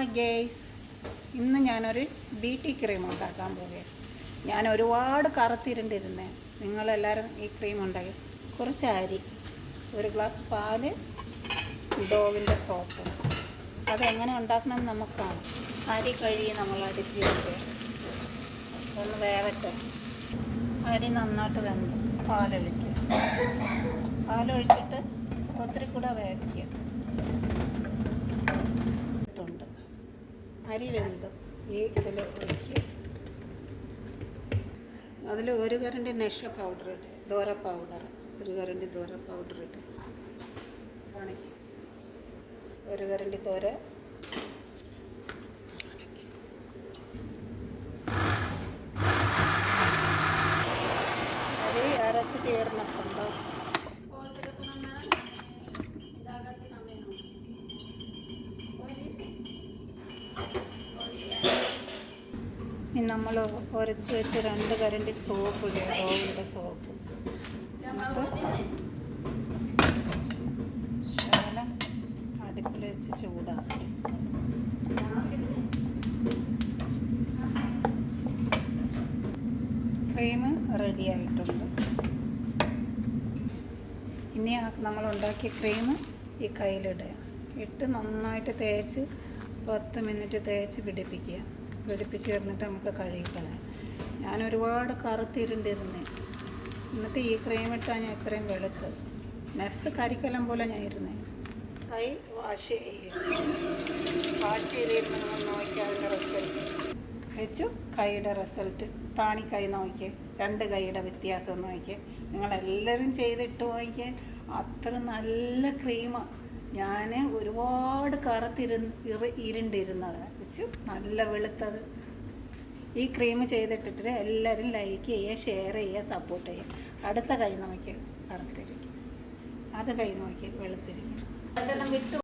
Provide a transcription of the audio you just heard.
Hi guys, ഇന്ന് ഞാനൊരു beauty cream ഉണ്ടാക്കാൻ പോവുകയാണ്. ഞാൻ ഒരുപാട് കറുത്തിരുണ്ടിരുന്നേ. നിങ്ങളെല്ലാവരും ഈ ക്രീം ഉണ്ടാക്കി. കുറച്ച് അരി, ഒരു ഗ്ലാസ് പാല്, ഡോവിൻ്റെ സോപ്പ്. അതെങ്ങനെ ഉണ്ടാക്കണമെന്ന് നമുക്ക് കാണാം. അരി കഴുകി നമ്മൾ അടുപ്പി വെക്കുക. ഒന്ന് വേവട്ടെ. അരി നന്നായിട്ട് വെന്ത് പാലൊഴിക്കുക. പാലൊഴിച്ചിട്ട് ഒത്തിരി കൂടെ വേവിക്കുക. അരി വെന്ത് ഈ ഇതിൽ ഒഴിക്കുക. അതിൽ ഒരു കരണ്ടി നെഷ പൗഡർ ഇട്ട്, ദോര പൗഡർ, ഒരു കരണ്ടി ദോര പൗഡർ ഇട്ട് കാണിക്കും. ഒരു കരണ്ടി ദോര, അരി അരച്ച് തീർന്നിട്ടുണ്ടോ? ഇനി നമ്മൾ ഉരച്ച് വെച്ച് 2 കരണ്ടി സോപ്പ് ഇടുക, ഡോവിൻ്റെ സോപ്പ്. ശകലം അടുപ്പിൽ വെച്ച് ചൂടാക്കി ക്രീം റെഡി ആയിട്ടുണ്ട്. ഇനി നമ്മളുണ്ടാക്കിയ ക്രീം ഈ കയ്യിലിടുക. ഇട്ട് നന്നായിട്ട് തേച്ച് 10 മിനിറ്റ് തേച്ച് പിടിപ്പിക്കുക. പിടിപ്പിച്ച് ചേർന്നിട്ട് നമുക്ക് കഴുകിക്കളയാം. ഞാൻ ഒരുപാട് കറുത്തിരുണ്ടിരുന്നേ. എന്നിട്ട് ഈ ക്രീം ഇട്ടാൽ ഞാൻ ഇത്രയും വെളുത്ത് നെഫ്സ് കരിക്കലം പോലെ ഞാൻ ഇരുന്നേ. കൈ വാഷ് ചെയ്തിരുന്ന് നമ്മൾ നോക്കിയാൽ അതിൻ്റെ റിസൾട്ട് വെച്ചു. കൈയുടെ റിസൾട്ട് കൈ നോക്കിയേ, 2 കൈയുടെ വ്യത്യാസം നോക്കിയേ. നിങ്ങളെല്ലാവരും ചെയ്തിട്ട് നോക്കിയേ. അത്ര നല്ല ക്രീമാണ്. ഞാൻ ഒരുപാട് ഇരുണ്ടിരുന്നത് വെച്ചു നല്ല വെളുത്തത്. ഈ ക്രീം ചെയ്തിട്ടിട്ട് എല്ലാവരും ലൈക്ക് ചെയ്യുക, ഷെയർ ചെയ്യുക, സപ്പോർട്ട് ചെയ്യുക. അടുത്ത കൈ നോക്കിയാൽ കറുത്തിരിക്കും, അത് കൈ നോക്കിയാൽ വെളുത്തിരിക്കും. അതെല്ലാം വിട്ടു.